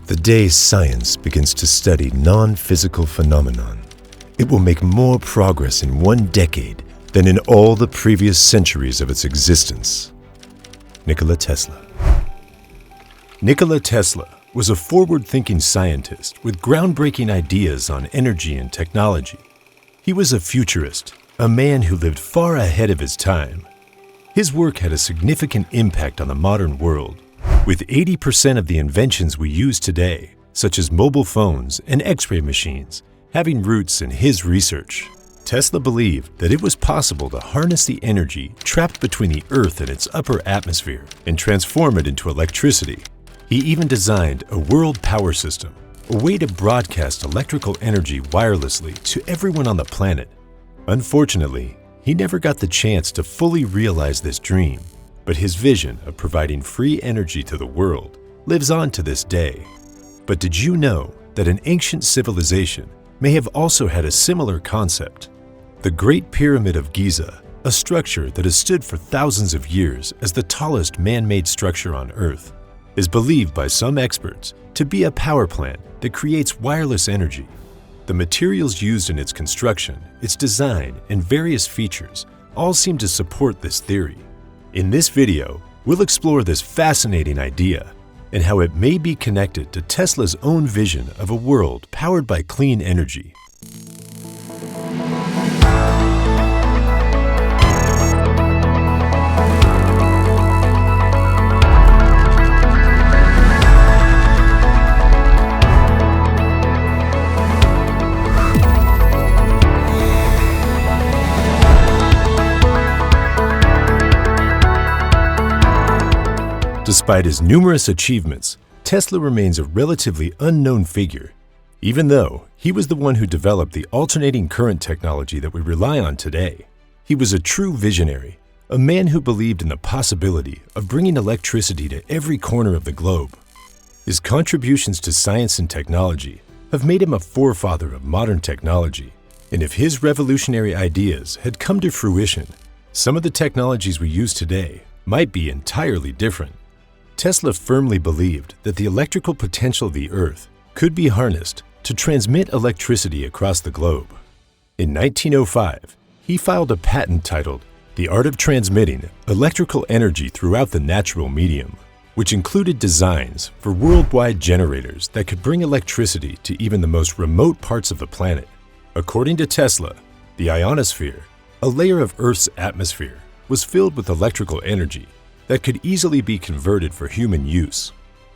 The day science begins to study non-physical phenomenon, it will make more progress in one decade than in all the previous centuries of its existence. Nikola Tesla. Nikola Tesla was a forward-thinking scientist with groundbreaking ideas on energy and technology. He was a futurist, a man who lived far ahead of his time. His work had a significant impact on the modern world, with 80% of the inventions we use today, such as mobile phones and X-ray machines, having roots in his research. Tesla believed that it was possible to harness the energy trapped between the Earth and its upper atmosphere and transform it into electricity. He even designed a world power system, a way to broadcast electrical energy wirelessly to everyone on the planet. Unfortunately, he never got the chance to fully realize this dream, but his vision of providing free energy to the world lives on to this day. But did you know that an ancient civilization may have also had a similar concept? The Great Pyramid of Giza, a structure that has stood for thousands of years as the tallest man-made structure on Earth, is believed by some experts to be a power plant that creates wireless energy. The materials used in its construction, its design, and various features all seem to support this theory. In this video, we'll explore this fascinating idea and how it may be connected to Tesla's own vision of a world powered by clean energy. Despite his numerous achievements, Tesla remains a relatively unknown figure, even though he was the one who developed the alternating current technology that we rely on today. He was a true visionary, a man who believed in the possibility of bringing electricity to every corner of the globe. His contributions to science and technology have made him a forefather of modern technology, and if his revolutionary ideas had come to fruition, some of the technologies we use today might be entirely different. Tesla firmly believed that the electrical potential of the Earth could be harnessed to transmit electricity across the globe. In 1905, he filed a patent titled The Art of Transmitting Electrical Energy Throughout the Natural Medium, which included designs for worldwide generators that could bring electricity to even the most remote parts of the planet. According to Tesla, the ionosphere, a layer of Earth's atmosphere, was filled with electrical energy that could easily be converted for human use.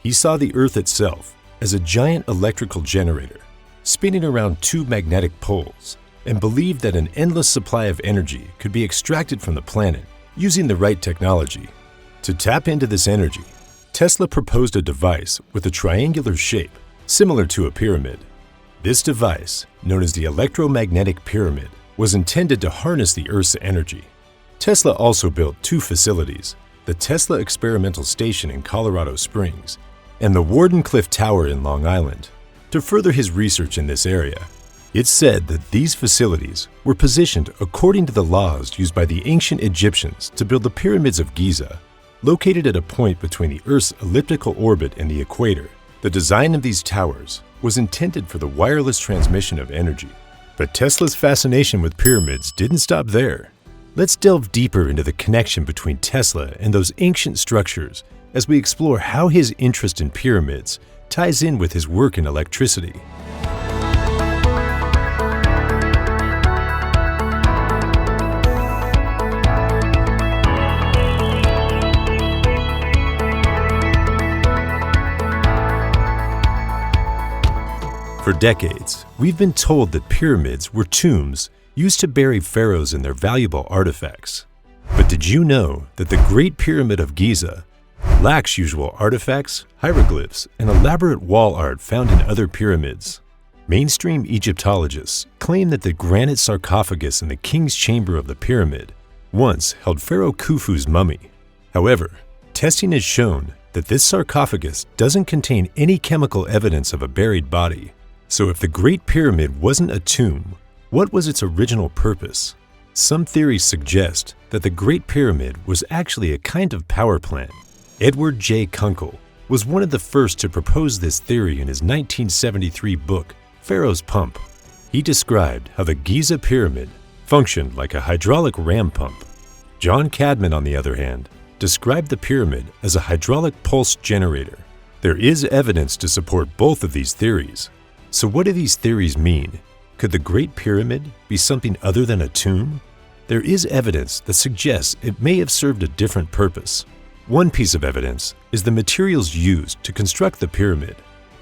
He saw the Earth itself as a giant electrical generator spinning around two magnetic poles and believed that an endless supply of energy could be extracted from the planet using the right technology. To tap into this energy, Tesla proposed a device with a triangular shape similar to a pyramid. This device, known as the electromagnetic pyramid, was intended to harness the Earth's energy. Tesla also built two facilities, the Tesla Experimental Station in Colorado Springs and the Wardenclyffe Tower in Long Island, to further his research in this area. It's said that these facilities were positioned according to the laws used by the ancient Egyptians to build the pyramids of Giza, located at a point between the Earth's elliptical orbit and the equator. The design of these towers was intended for the wireless transmission of energy. But Tesla's fascination with pyramids didn't stop there. Let's delve deeper into the connection between Tesla and those ancient structures as we explore how his interest in pyramids ties in with his work in electricity. For decades, we've been told that pyramids were tombs used to bury pharaohs and their valuable artifacts. But did you know that the Great Pyramid of Giza lacks usual artifacts, hieroglyphs, and elaborate wall art found in other pyramids? Mainstream Egyptologists claim that the granite sarcophagus in the king's chamber of the pyramid once held Pharaoh Khufu's mummy. However, testing has shown that this sarcophagus doesn't contain any chemical evidence of a buried body. So if the Great Pyramid wasn't a tomb, what was its original purpose? Some theories suggest that the Great Pyramid was actually a kind of power plant. Edward J. Kunkel, was one of the first to propose this theory in his 1973 book, Pharaoh's Pump. He described how the Giza pyramid functioned like a hydraulic ram pump. John Cadman, on the other hand, described the pyramid as a hydraulic pulse generator. There is evidence to support both of these theories. So what do these theories mean? Could the Great Pyramid be something other than a tomb? There is evidence that suggests it may have served a different purpose. One piece of evidence is the materials used to construct the pyramid.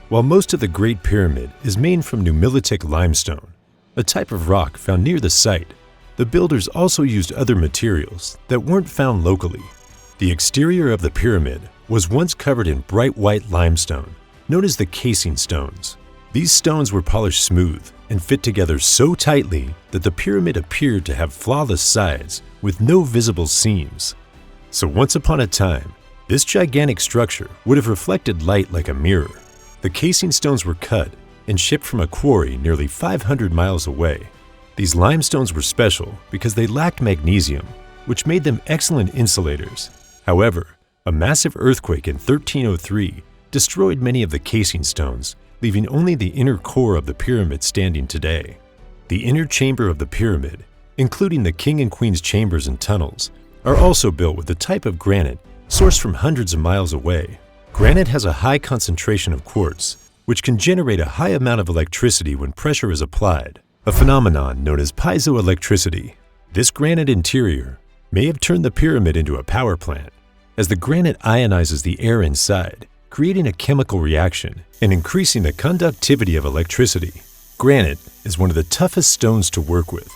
While most of the Great Pyramid is made from nummulitic limestone, a type of rock found near the site, the builders also used other materials that weren't found locally. The exterior of the pyramid was once covered in bright white limestone, known as the casing stones. These stones were polished smooth and fit together so tightly that the pyramid appeared to have flawless sides with no visible seams. So once upon a time, this gigantic structure would have reflected light like a mirror. The casing stones were cut and shipped from a quarry nearly 500 miles away. These limestones were special because they lacked magnesium, which made them excellent insulators. However, a massive earthquake in 1303 destroyed many of the casing stones, leaving only the inner core of the pyramid standing today. The inner chamber of the pyramid, including the king and queen's chambers and tunnels, are also built with a type of granite sourced from hundreds of miles away. Granite has a high concentration of quartz, which can generate a high amount of electricity when pressure is applied, a phenomenon known as piezoelectricity. This granite interior may have turned the pyramid into a power plant, as the granite ionizes the air inside, creating a chemical reaction and increasing the conductivity of electricity. Granite is one of the toughest stones to work with,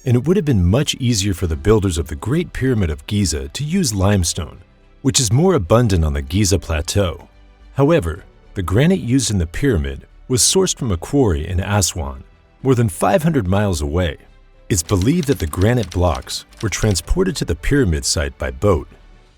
and it would have been much easier for the builders of the Great Pyramid of Giza to use limestone, which is more abundant on the Giza Plateau. However, the granite used in the pyramid was sourced from a quarry in Aswan, more than 500 miles away. It's believed that the granite blocks were transported to the pyramid site by boat.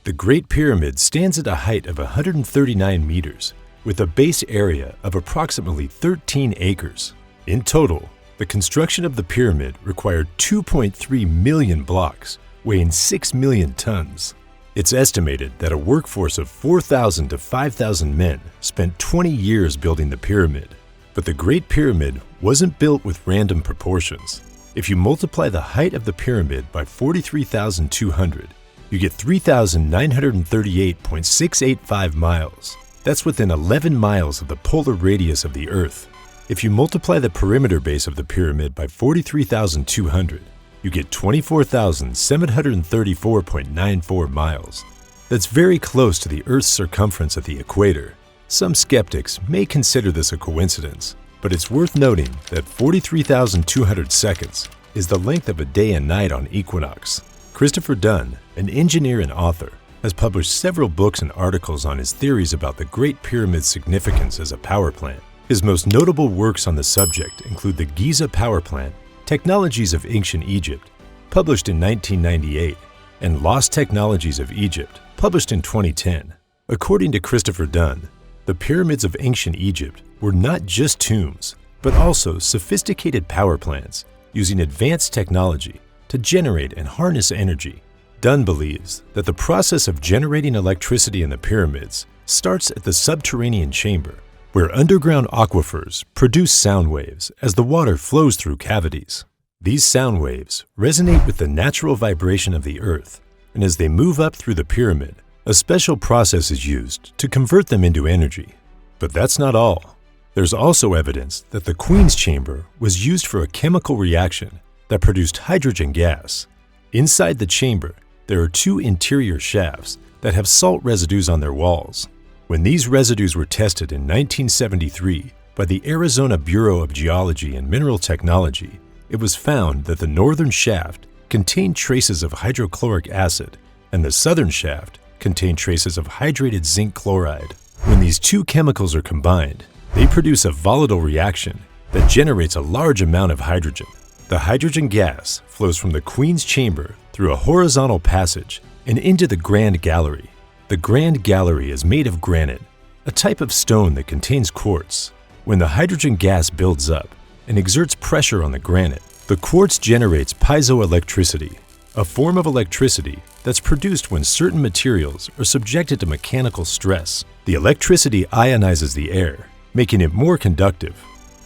The Great Pyramid stands at a height of 139 meters, with a base area of approximately 13 acres. In total, the construction of the pyramid required 2.3 million blocks, weighing 6 million tons. It's estimated that a workforce of 4,000 to 5,000 men spent 20 years building the pyramid. But the Great Pyramid wasn't built with random proportions. If you multiply the height of the pyramid by 43,200, you get 3,938.685 miles. That's within 11 miles of the polar radius of the Earth. If you multiply the perimeter base of the pyramid by 43,200, you get 24,734.94 miles. That's very close to the Earth's circumference at the equator. Some skeptics may consider this a coincidence, but it's worth noting that 43,200 seconds is the length of a day and night on equinox. Christopher Dunn, an engineer and author, has published several books and articles on his theories about the Great Pyramid's significance as a power plant. His most notable works on the subject include the Giza Power Plant, Technologies of Ancient Egypt, published in 1998, and Lost Technologies of Egypt, published in 2010. According to Christopher Dunn, the pyramids of ancient Egypt were not just tombs, but also sophisticated power plants using advanced technology to generate and harness energy. Dunn believes that the process of generating electricity in the pyramids starts at the subterranean chamber, where underground aquifers produce sound waves as the water flows through cavities. These sound waves resonate with the natural vibration of the earth, and as they move up through the pyramid, a special process is used to convert them into energy. But that's not all. There's also evidence that the Queen's Chamber was used for a chemical reaction that produced hydrogen gas. Inside the chamber, there are two interior shafts that have salt residues on their walls. When these residues were tested in 1973 by the Arizona Bureau of Geology and Mineral Technology, it was found that the northern shaft contained traces of hydrochloric acid and the southern shaft contained traces of hydrated zinc chloride. When these two chemicals are combined, they produce a volatile reaction that generates a large amount of hydrogen. The hydrogen gas flows from the Queen's Chamber through a horizontal passage and into the Grand Gallery. The Grand Gallery is made of granite, a type of stone that contains quartz. When the hydrogen gas builds up and exerts pressure on the granite, the quartz generates piezoelectricity, a form of electricity that's produced when certain materials are subjected to mechanical stress. The electricity ionizes the air, making it more conductive.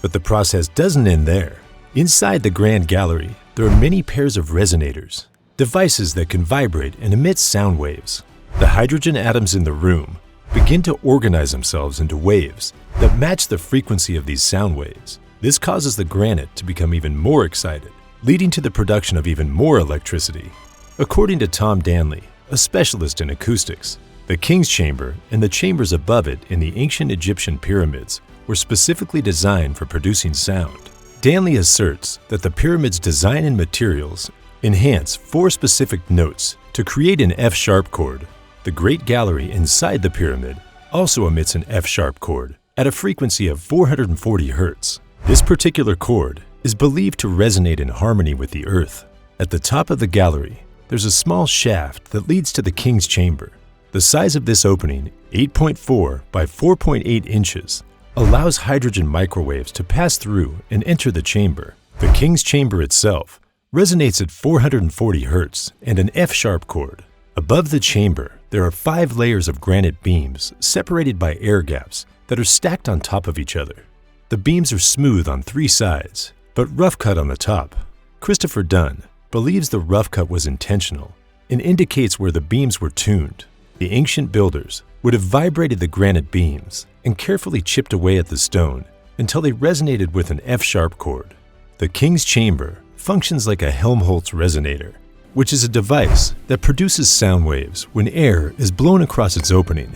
But the process doesn't end there. Inside the Grand Gallery, there are many pairs of resonators, devices that can vibrate and emit sound waves. The hydrogen atoms in the room begin to organize themselves into waves that match the frequency of these sound waves. This causes the granite to become even more excited, leading to the production of even more electricity. According to Tom Danley, a specialist in acoustics, the King's Chamber and the chambers above it in the ancient Egyptian pyramids were specifically designed for producing sound. Danley asserts that the pyramid's design and materials enhance 4 specific notes to create an F-sharp chord. The Great Gallery inside the pyramid also emits an F-sharp chord at a frequency of 440 Hz. This particular chord is believed to resonate in harmony with the earth. At the top of the gallery, there's a small shaft that leads to the King's Chamber. The size of this opening, 8.4 by 4.8 inches, allows hydrogen microwaves to pass through and enter the chamber. The King's Chamber itself resonates at 440 Hz and an F-sharp chord. Above the chamber, there are 5 layers of granite beams separated by air gaps that are stacked on top of each other. The beams are smooth on 3 sides, but rough cut on the top. Christopher Dunn believes the rough cut was intentional and indicates where the beams were tuned. The ancient builders would have vibrated the granite beams and carefully chipped away at the stone until they resonated with an F-sharp chord. The King's Chamber functions like a Helmholtz resonator, which is a device that produces sound waves when air is blown across its opening.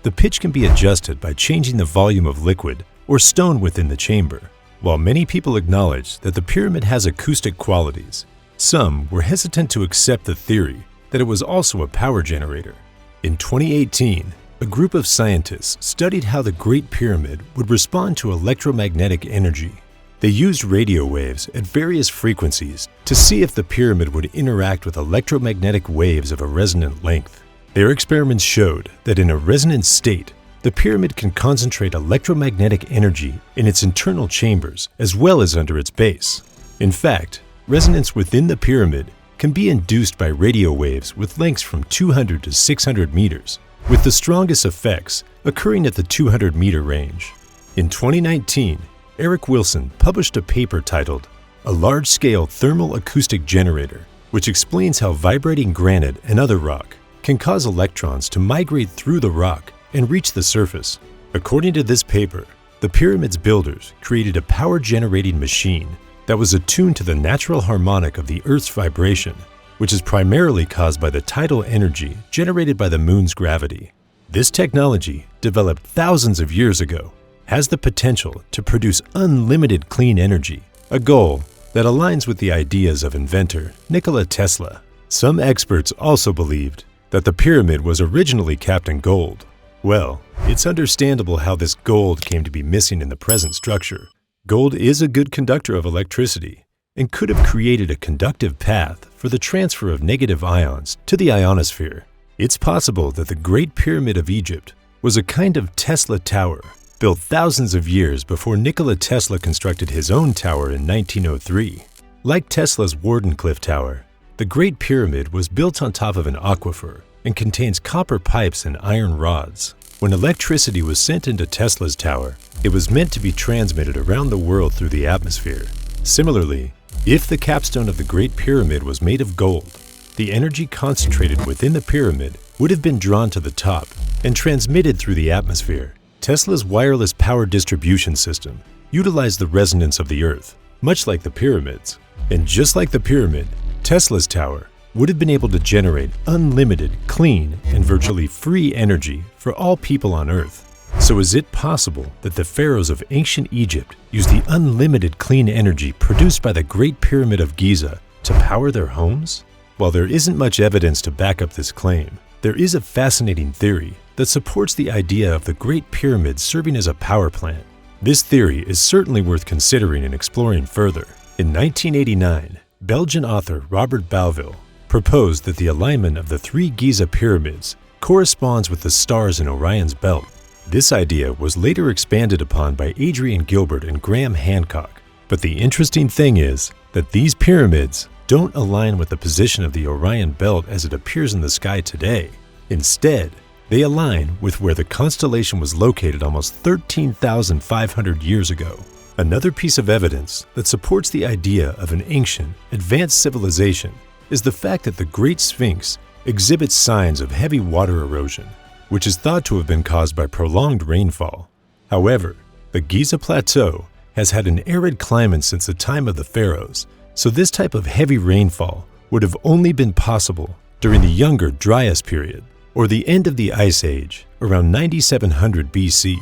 The pitch can be adjusted by changing the volume of liquid or stone within the chamber. While many people acknowledge that the pyramid has acoustic qualities, some were hesitant to accept the theory that it was also a power generator. In 2018, a group of scientists studied how the Great Pyramid would respond to electromagnetic energy. They used radio waves at various frequencies to see if the pyramid would interact with electromagnetic waves of a resonant length. Their experiments showed that in a resonant state, the pyramid can concentrate electromagnetic energy in its internal chambers as well as under its base. In fact, resonance within the pyramid can be induced by radio waves with lengths from 200 to 600 meters, with the strongest effects occurring at the 200-meter range. In 2019, Eric Wilson published a paper titled "A Large-Scale Thermal Acoustic Generator," which explains how vibrating granite and other rock can cause electrons to migrate through the rock and reach the surface. According to this paper, the pyramid's builders created a power-generating machine that was attuned to the natural harmonic of the Earth's vibration, which is primarily caused by the tidal energy generated by the moon's gravity. This technology, developed thousands of years ago, has the potential to produce unlimited clean energy, a goal that aligns with the ideas of inventor Nikola Tesla. Some experts also believed that the pyramid was originally capped in gold. Well, it's understandable how this gold came to be missing in the present structure. Gold is a good conductor of electricity and could have created a conductive path for the transfer of negative ions to the ionosphere. It's possible that the Great Pyramid of Egypt was a kind of Tesla tower, built thousands of years before Nikola Tesla constructed his own tower in 1903. Like Tesla's Wardenclyffe Tower, the Great Pyramid was built on top of an aquifer and contains copper pipes and iron rods. When electricity was sent into Tesla's tower, it was meant to be transmitted around the world through the atmosphere. Similarly, if the capstone of the Great Pyramid was made of gold, the energy concentrated within the pyramid would have been drawn to the top and transmitted through the atmosphere. Tesla's wireless power distribution system utilized the resonance of the Earth, much like the pyramids. And just like the pyramid, Tesla's tower would have been able to generate unlimited, clean, and virtually free energy for all people on Earth. So is it possible that the pharaohs of ancient Egypt used the unlimited clean energy produced by the Great Pyramid of Giza to power their homes? While there isn't much evidence to back up this claim, there is a fascinating theory that supports the idea of the Great Pyramid serving as a power plant. This theory is certainly worth considering and exploring further. In 1989, Belgian author Robert Bouville proposed that the alignment of the 3 Giza pyramids corresponds with the stars in Orion's belt. This idea was later expanded upon by Adrian Gilbert and Graham Hancock. But the interesting thing is that these pyramids don't align with the position of the Orion Belt as it appears in the sky today. Instead, they align with where the constellation was located almost 13,500 years ago. Another piece of evidence that supports the idea of an ancient, advanced civilization is the fact that the Great Sphinx exhibits signs of heavy water erosion, which is thought to have been caused by prolonged rainfall. However, the Giza Plateau has had an arid climate since the time of the pharaohs, so this type of heavy rainfall would have only been possible during the younger Dryas period, or the end of the Ice Age, around 9700 BC.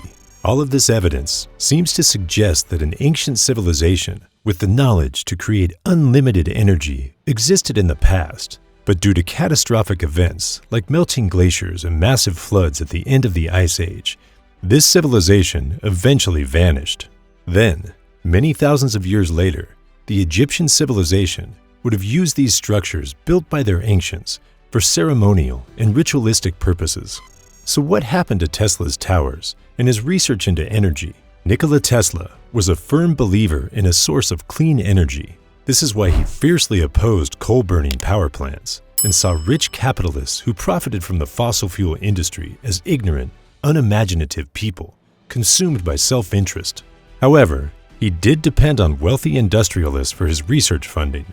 All of this evidence seems to suggest that an ancient civilization with the knowledge to create unlimited energy existed in the past, but due to catastrophic events like melting glaciers and massive floods at the end of the Ice Age, this civilization eventually vanished. Then, many thousands of years later, the Egyptian civilization would have used these structures built by their ancients for ceremonial and ritualistic purposes. So what happened to Tesla's towers and his research into energy? Nikola Tesla was a firm believer in a source of clean energy. This is why he fiercely opposed coal-burning power plants and saw rich capitalists who profited from the fossil fuel industry as ignorant, unimaginative people consumed by self-interest. However, he did depend on wealthy industrialists for his research funding.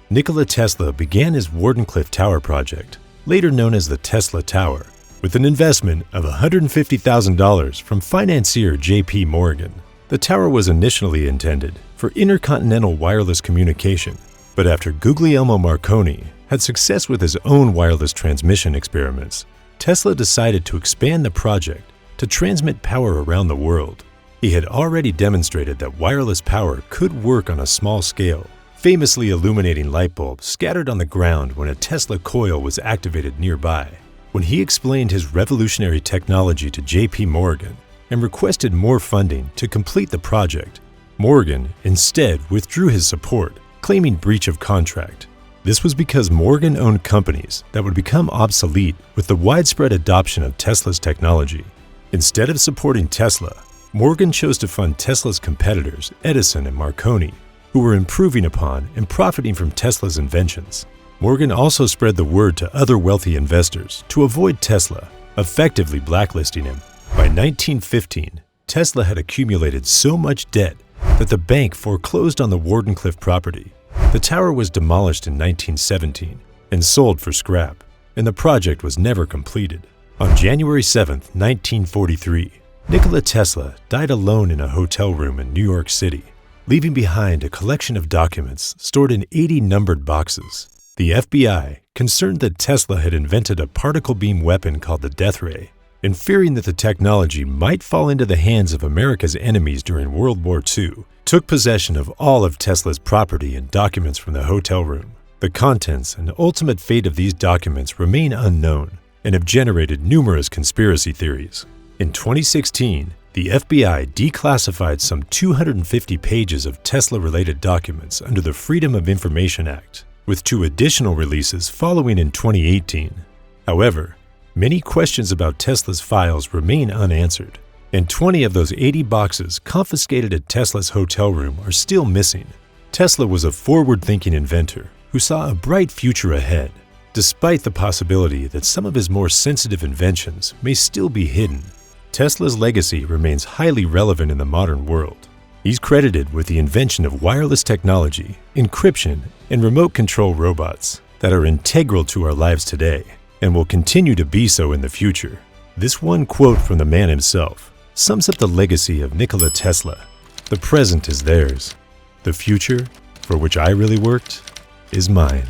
Nikola Tesla began his Wardenclyffe Tower project, later known as the Tesla Tower, with an investment of $150,000 from financier J.P. Morgan. The tower was initially intended for intercontinental wireless communication, but after Guglielmo Marconi had success with his own wireless transmission experiments, Tesla decided to expand the project to transmit power around the world. He had already demonstrated that wireless power could work on a small scale, famously illuminating light bulbs scattered on the ground when a Tesla coil was activated nearby. When he explained his revolutionary technology to J.P. Morgan and requested more funding to complete the project, Morgan instead withdrew his support, claiming breach of contract. This was because Morgan owned companies that would become obsolete with the widespread adoption of Tesla's technology. Instead of supporting Tesla, Morgan chose to fund Tesla's competitors, Edison and Marconi, who were improving upon and profiting from Tesla's inventions. Morgan also spread the word to other wealthy investors to avoid Tesla, effectively blacklisting him. By 1915, Tesla had accumulated so much debt that the bank foreclosed on the Wardenclyffe property. The tower was demolished in 1917 and sold for scrap, and the project was never completed. On January 7, 1943, Nikola Tesla died alone in a hotel room in New York City, leaving behind a collection of documents stored in 80 numbered boxes. The FBI, concerned that Tesla had invented a particle beam weapon called the death ray, and fearing that the technology might fall into the hands of America's enemies during World War II, took possession of all of Tesla's property and documents from the hotel room. The contents and ultimate fate of these documents remain unknown and have generated numerous conspiracy theories. In 2016, the FBI declassified some 250 pages of Tesla-related documents under the Freedom of Information Act, with 2 additional releases following in 2018. However, many questions about Tesla's files remain unanswered, and 20 of those 80 boxes confiscated at Tesla's hotel room are still missing. Tesla was a forward-thinking inventor who saw a bright future ahead, despite the possibility that some of his more sensitive inventions may still be hidden. Tesla's legacy remains highly relevant in the modern world. He's credited with the invention of wireless technology, encryption, and remote control robots that are integral to our lives today and will continue to be so in the future. This one quote from the man himself sums up the legacy of Nikola Tesla. The present is theirs. The future, for which I really worked, is mine.